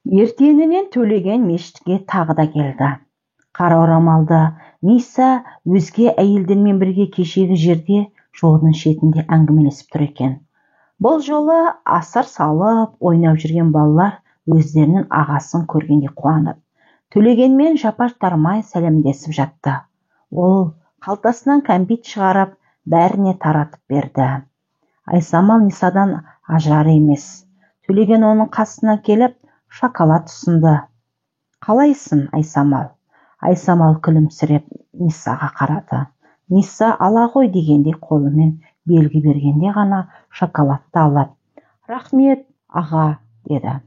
Ертеңінен Төлеген мешітке тағы да келді. Қара орамалды Ниса өзге әйелдермен бірге кешегі жерде жолдың шетінде әңгімелесіп тұр екен. Бұл жолы асыр салып ойнап жүрген балалар өздерінің ағасын көргенде қуанып, Төлегенмен жапар-тармай сәлемдесіп жатты. Ол қалтасынан кәмпит шығарып, бәріне таратып берді. Айсамал Нисадан ажар емес. Төлеген оның қасына келіп, шоколад ұсынды. «Қалайсың, Айсамал?» Айсамал күлімсіреп Нисаға қарады. Ниса ала ғой дегенде қолымен белгі бергенде ғана шоколадты алып, «Рахмет, аға», деді.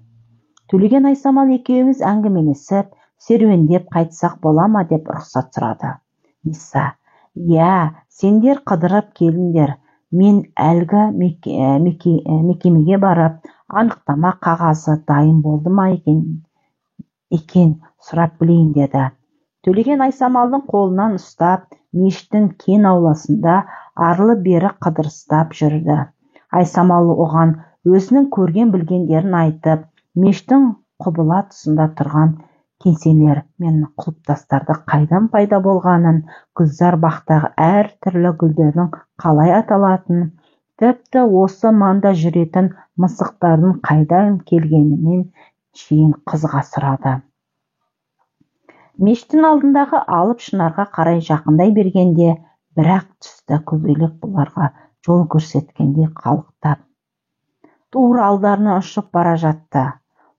Төлеген Айсамал екеуміз әңгімелесіп, серуендеп қайтсақ бола ма деп рұқсат сұрады. Ниса: «Я, сендер қыдырып келіңдер. Мен әлгі мекемеге барып, анықтама қағазы дайын болды ма екен сұрап білейін», деді. Төлеген Айсамалдың қолынан ұстап, мешіттің кең ауласында арлы-бері қыдырыстап жүрді. Айсамал оған өзінің көрген білгендерін айтып, мешіттің құбыла тұсында тұрған кеңселер мен құлпытастарды қайдан пайда болғанын, гүлзар бақтағы әр түрлі гүлдердің қалай аталатынын, тіпті осы маңда жүретін мысықтардың қайдан келгенінен шейін қызыға сұрады. Мешіттің алдындағы алып шынарға қарай жақындай бергенде, бірақ түсті көбелек бұларға жол көрсеткенде қалықтап, тура алдарына ұшып бара жатты.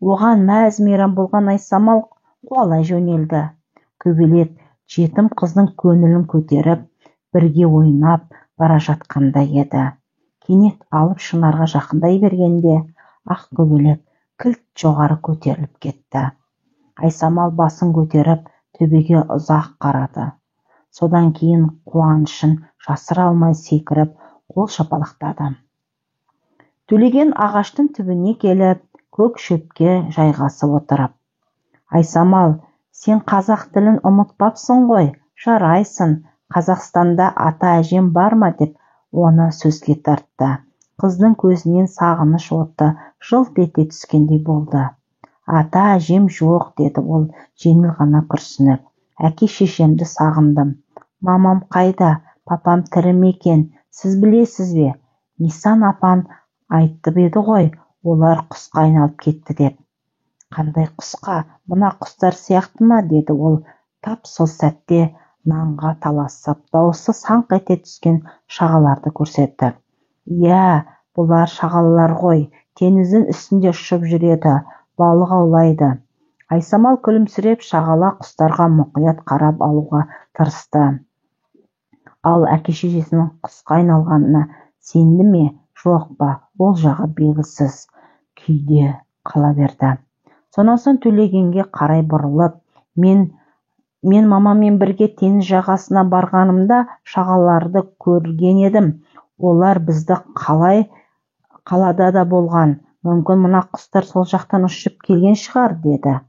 Оған мәз-мейрам болған Айсамал қуалай жөнелді. Көбелек жетім қыздың көңілін көтеріп, бірге ойнап бара жатқанда еді. Кенет алып шынарға жақындай бергенде, ақ көбелек кілт жоғары көтеріліп кетті. Айсамал басын көтеріп, төбеге ұзақ қарады. Содан кейін қуанышын жасыра алмай секіріп, қол шапалақтады. Төлеген ағаштың түбіне келіп, көк шөпке жайғасып отырып, «Айсамал, сен қазақ тілін ұмытпапсың ғой, жарайсың. Қазақстанда ата-әжем бар ма?» деп оны сөзге тартты. Қыздың көзінен сағыныш оты жылт ете түскендей болды. «Ата-әжем жоқ», деді ол жеңіл ғана күрсініп. «Әке-шешемді сағындым. Мамам қайда? Папам тірі ме екен? Сіз білесіз бе? Нисан апан айтып еді ғой, олар құсқа айналып кетті деп». «Қандай құсқа? Мына құстар сияқты ма?» деді ол тап сол сәтте нанға таласып, дауысы саңқ ете түскен шағаларды көрсетті. «Иә, бұлар шағалалар ғой, теңіздің үстінде ұшып жүреді, балық аулайды». Айсамал күлімсіреп шағала құстарға мұқият қарап алуға тырысты. Ал әке-шешесінің құсқа айналғанына сенді ме, жоқ па, ол жағы белгісіз күйде қала берді. Сонан соң Төлегенге қарай бұрылып, мен мамамен бірге теңіз жағасына барғанымда шағаларды көрген едім. Олар бізді қалада да болған. Мүмкін мына құстар сол жақтан ұшып келген шығар», деді.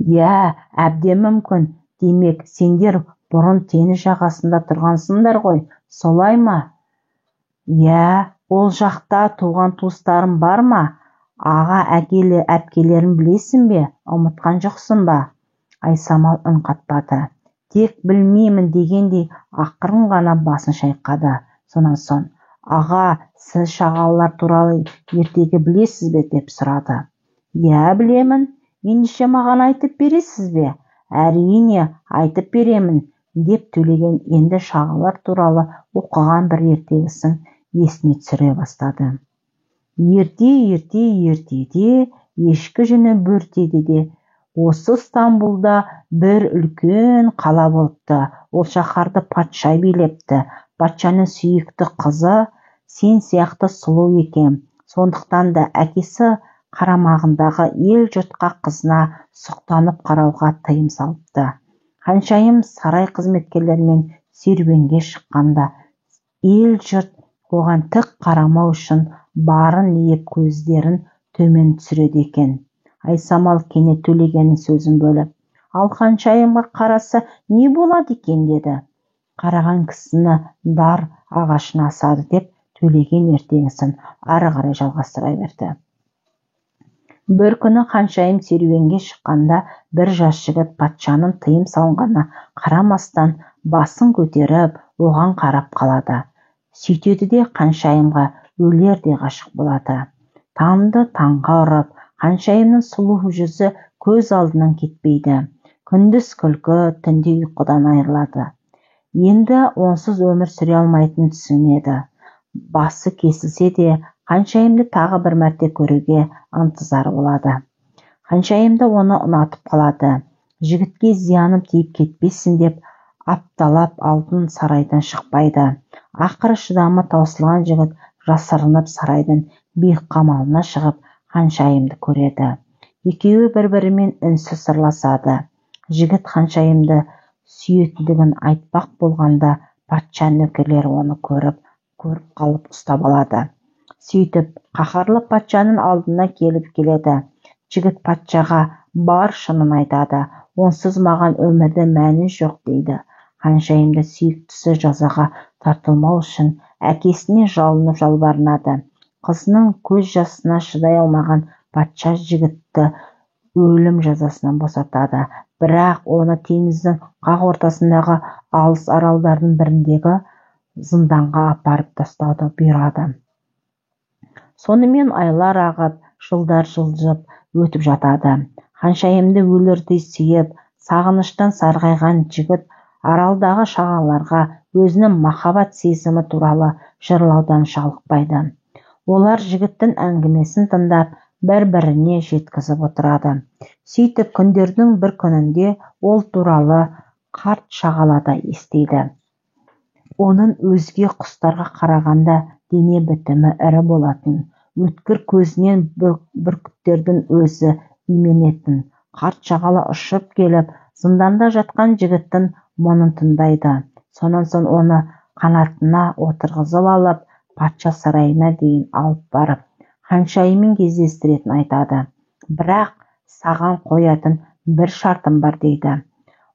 «Иә, әбден мүмкін. Демек, сендер бұрын теңіз жағасында тұрғансыңдар ғой, солай ма?» «Иә, ол жақта туған туыстарым бар ма? Аға әпкелерін білесің бе? Ұмытқан жоқсың ба?» Айсамал үн қатпады. Тек білмеймін дегендей ақырын ғана басын шайқады. Сонан соң, «Аға, сіз шағалалар туралы ертегі білесіз бе?» деп сұрады. «Иә, білемін. Ендеше маған айтып бересіз бе?» «Әрине, айтып беремін», деп Төлеген енді шағалалар туралы оқыған бір ертегісін есіне түсіре бастады. Ертеде ешкі жүні бөртеді де, осы Стамбулда бір үлкен қала болыпты. Ол шаһарды патша билепті. Патшаның сүйікті қызы сен сияқты сұлу екен. Сондықтан да әкесі қарамағындағы ел жұртқа қызына сұқтанып қарауға тыйым салыпты. Ханшайым сарай қызметкерлерімен серуенге шыққанда ел жұрт оған тік қарамау үшін барын иіп көздерін төмен түсіреді екен. Айсамал кенет Төлегеннің сөзін бөліп, «Ал ханшайымға қараса не болады екен?» деді. «Қараған кісіні дар ағашына асады», деп Төлеген ертегісін ары қарай жалғастыра берді. Бір күні Ханшайым серуенге шыққанда бір жас жігіт патшаның тыйым салынғанына қарамастан басын көтеріп оған қарап қалады. Сөйтеді де Ханшайымға өлердей ғашық болады. Таңды таңға ұрып, Ханшайымның сұлу жүзі көз алдынан кетпейді. Күндіз күлкі, түнде ұйқыдан айырылады. Енді онсыз өмір сүре алмайтынын түсінеді. Басы кесілсе де, Ханшайымды тағы бір мәрте көруге ынтызар болады. Ханшайымды оны ұнатып қалады. Жігітке зияным тиіп кетпесін деп апталап алтын сарайдан шықпайды. Ақыры шыдамы таусылған жігіт жасырынып сарайдың биік қамалына шығып Ханшайымды көреді. Екеуі бір-бірімен үнсіз сырласады. Жігіт Ханшайымды сүйетіндігін айтпақ болғанда патша нөкерлері оны көріп қалып ұстап алады. Сөйтіп, қаһарлы патшаның алдына келіп келеді. Жігіт патшаға бар шынын айтады. Онсыз маған өмірде мәні жоқ дейді. Ханшайымды сүйіктісі жазаға тартылмау үшін әкесіне жалынып жалбарынады. Қызының көз жасына шыдай алмаған патша жігітті өлім жазасынан босатады. Бірақ оны теңіздің қақ ортасындағы алыс аралдардың біріндегі зынданға апарып тастауды бұйырады. Сонымен айлар ағып, жылдар жылжып өтіп жатады. Ханшайымды өлердей сүйіп, сағыныштан сарғайған жігіт аралдағы шағаларға өзінің махаббат сезімі туралы жырлаудан жалықпайды. Олар жігіттің әңгімесін тыңдап, бір-біріне жеткізіп отырады. Сөйтіп, күндердің бір күнінде ол туралы қарт шағалада естиді. Оның өзге құстарға қарағанда дене бітімі ірі болатын. Өткір көзінен бүркіттердің өзі именетін. Қарт шағала ұшып келіп, зынданда жатқан жігіттің мұңын тыңдайды. Сонан соң оны қанатына отырғызып алып, патша сарайына дейін алып барып, Ханшайыммен кездестіретін айтады. Бірақ саған қоятын бір шартым бар дейді.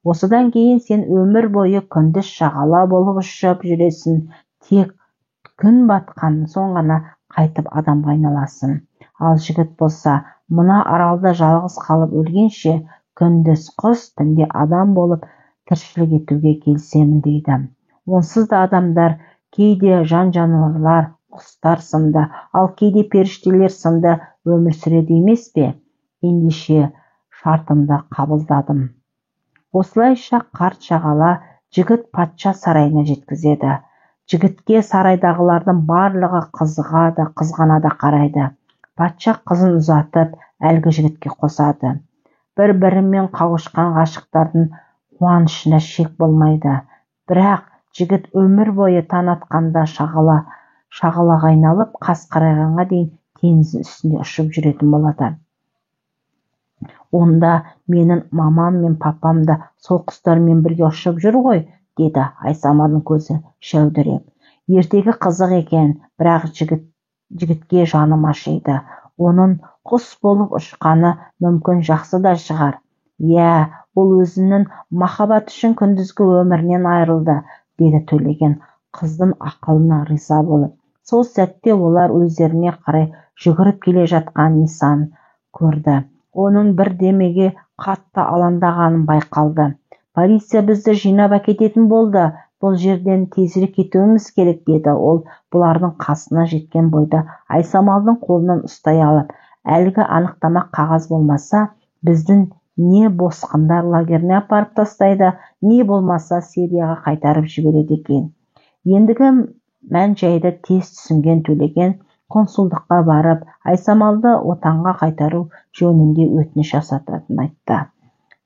Осыдан кейін сен өмір бойы күндіз шағала болып ұшып жүресің, тек күн батқан соң ғана қайтып адамға айналасың. Ал жігіт болса, мына аралда жалғыз қалып өлгенше, күндіз құс, түнде адам болып тіршілік етуге келісемін дейді. Онсыз да адамдар кейде жан-жануарлар, құстар сынды, ал кейде періштелер сынды өмір сүреді емес пе? Ендеше шартымды қабылдадым. Осылайша қарт шағала жігіт патша сарайына жеткізеді. Жігітке сарайдағылардың барлығы қызғана да қарайды. Патша қызын ұзатып, әлгі жігітке қосады. Бір-бірімен қауышқан ғашықтардың қуанышына шек болмайды. Бірақ жігіт өмір бойы таң атқанда шағалаға айналып, қас қарайғанға дейін теңіздің үстінде ұшып жүретін болады. Онда менің мамам мен папам да сол құстармен бірге ұшып жүр ғой, деді Айсамалдың көзі шәудіреп. Ертегі қызық екен, бірақ жігітке жаным ашиды. Оның құс болып ұшқаны мүмкін жақсы да шығар. Иә, ол өзінің махаббат үшін күндізгі өмірінен айырылды, деді Төлеген қыздың ақылына риза болып. Сол сәтте олар өздеріне қарай жүгіріп келе жатқан Нисан көрді. Оның бірдемеге қатты алаңдағанын байқалды. Полиция бізді жинап әкететін болды. Бұл жерден тезірек кетуіміз керек, деді ол бұлардың қасына жеткен бойда Айсамалдың қолынан ұстай алып. Әлгі анықтама қағаз болмаса, біздің не босқындар лагеріне апарып тастайды, не болмаса Сирияға қайтарып жібереді екен. Ендігі мән-жайды тез түсінген Төлеген консулдыққа барып, Айсамалды отанға қайтару жөнінде өтініш жасататынын айтты.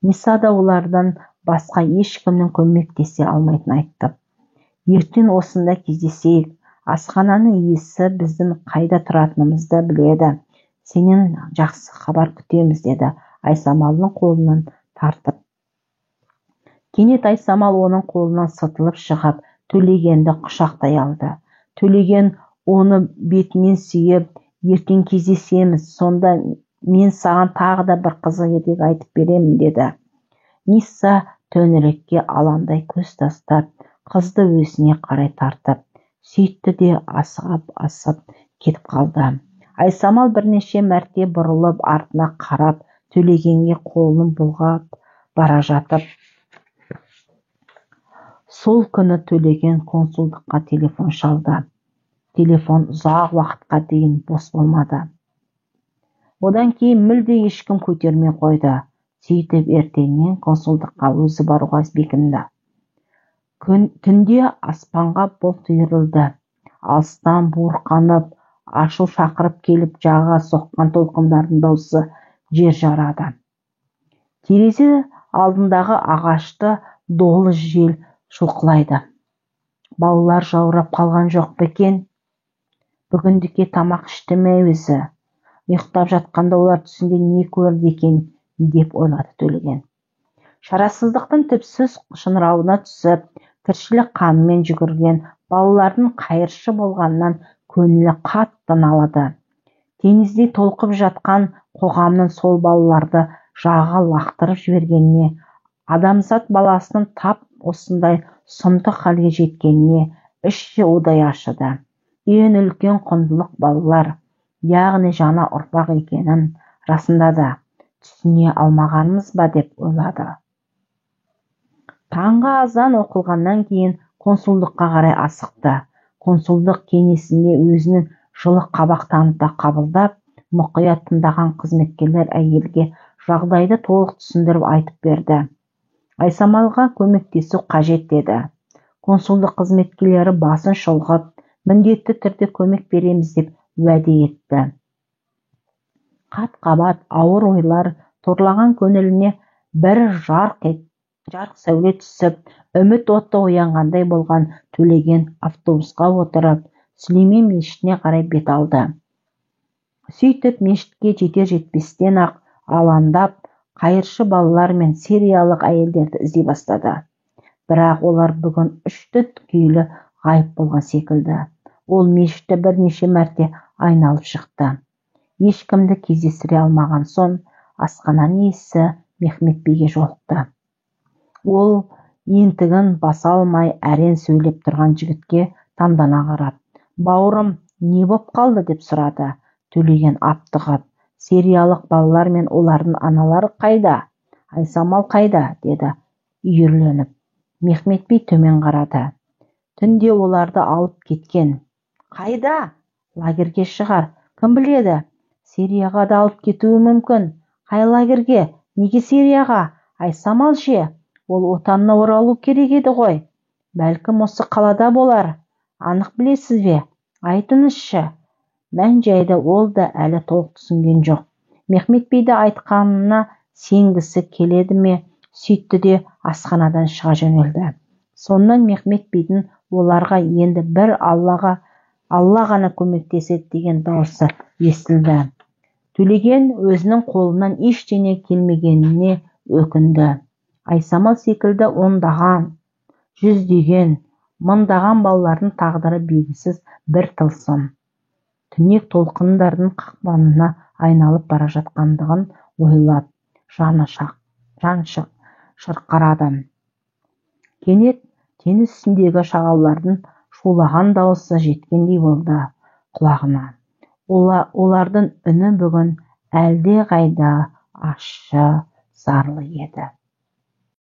Ниса да олардан басқа ешкімнің көмектесе алмайтынын айтты. Ертең осында кездесейік. Асхананың иесі біздің қайда тұратынымызды біледі. Сенен жақсы хабар күтеміз, деді Айсамалдың қолынан тартып. Кенет Айсамал оның қолынан сытылып шығып, Төлегенді құшақтай алды. Төлеген оны бетінен сүйіп, ертең кездесеміз, сонда мен саған тағы да бір қызық ертегі айтып беремін, деді. Ниса төңірекке алаңдай көз тастап, қызды өзіне қарай тартып, сөйтті де асығып кетіп қалды. Айсамал бірнеше мәрте бұрылып артына қарап Төлегенге қолын бұлғап бара жатып. Сол күні Төлеген консулдыққа телефон шалды. Телефон ұзақ уақытқа дейін бос болмады. Одан кейін мүлде ешкім көтермей қойды. Сөйтіп ертеңнен консулдыққа өзі баруға бекінді. Түнде аспанға бұлт үйірілді. Алыстан буырқанып, ашу шақырып келіп жағаға соққан толқындардың дауысы жер жарады. Терезе алдындағы ағашты долы жел шұлқылайды. Балалар жаурап қалған жоқ па екен? Бүгіндікке тамақ ішті ме өзі? Ұйықтап жатқанда олар түсінде не көрді екен деп ойлады Төлеген. Шарасыздықтың түпсіз шыңырауына түсіп, тіршілік қамымен жүгірген балалардың қайыршы болғаннан көңілі қатты налыды. Теңіздей толқып жатқан қоғамның сол балаларды жағаға лақтырып жібергеніне, адамзат баласының тап осындай сұмдық халге жеткеніне іші удай ашыды. Ең үлкен құндылық балалар, яғни жаңа ұрпақ екенін расында да түсіне алмағанымыз ба деп ойлады. Таңғы азан оқылғаннан кейін консулдыққа қарай асықты. Консулдық кеңесінде өзінің жылы қабақ таныта қабылдап, мұқият тыңдаған қызметкерлер әйелге жағдайды толық түсіндіріп айтып берді. Айсамалға көмектесу қажет деді. Консулдық қызметкерлері басын шұлғып, міндетті түрде көмек береміз деп уәде етті. Қат-қабат ауыр ойлар торлаған көңіліне бір жарқ сәуле түсіп, үміт оты оянғандай болған Төлеген автобусқа отырып, Сүлеймен мешітіне қарай бет алды. Сөйтіп мешітке жетер-жетпестен ақ алаңдап, қайыршы балалар мен сириялық әйелдерді іздей бастады. Бірақ олар бүгін үшті күйлі ғайып болған секілді. Ол мешітті бірнеше мәрте айналып шықты. Ешкімді кездестіре алмаған соң, асхананың иесі Мехмет биге жолықты. Ол ентігін баса алмай әрең сөйлеп тұрған жігітке таңдана қарап, «Бауырым, не боп қалды?» деп сұрады. Төлеген аптығып, «Сириялық балалар мен олардың аналары қайда? Айсамал қайда?» деді үйірленіп. Мехмет би төмен қарады. «Түнде оларды алып кеткен». «Қайда?» «Лагерге шығар. Кім біледі? Сирияға да алып кетуі мүмкін». «Қай лагерге? Неге Сирияға? Айсамал ше? Ол отанына оралу керек еді ғой. Бәлкім осы қалада болар. Анық білесіз бе? Айтыңызшы». Мән-жайды ол да әлі толық түсінген жоқ. Мехмет биді айтқанына сенгісі келеді ме, сөйтті де асханадан шыға жөнелді. Сонан Мехмет бидің оларға енді бір Алла ғана көмектеседі деген дауысы естілді. Төлеген өзінің қолынан ештеңе келмегеніне өкінді. Айсамал секілді ондаған, жүздеген, мыңдаған балалардың тағдыры белгісіз бір тылсым. Түнек толқындардың қақпанына айналып бара жатқандығын ойлап, жан шырқырады. Кенет теңіз үстіндегі шағалалардың шулаған дауысы жеткендей болды құлағына. Олардың үні бүгін әлде қайда ащы, зарлы еді.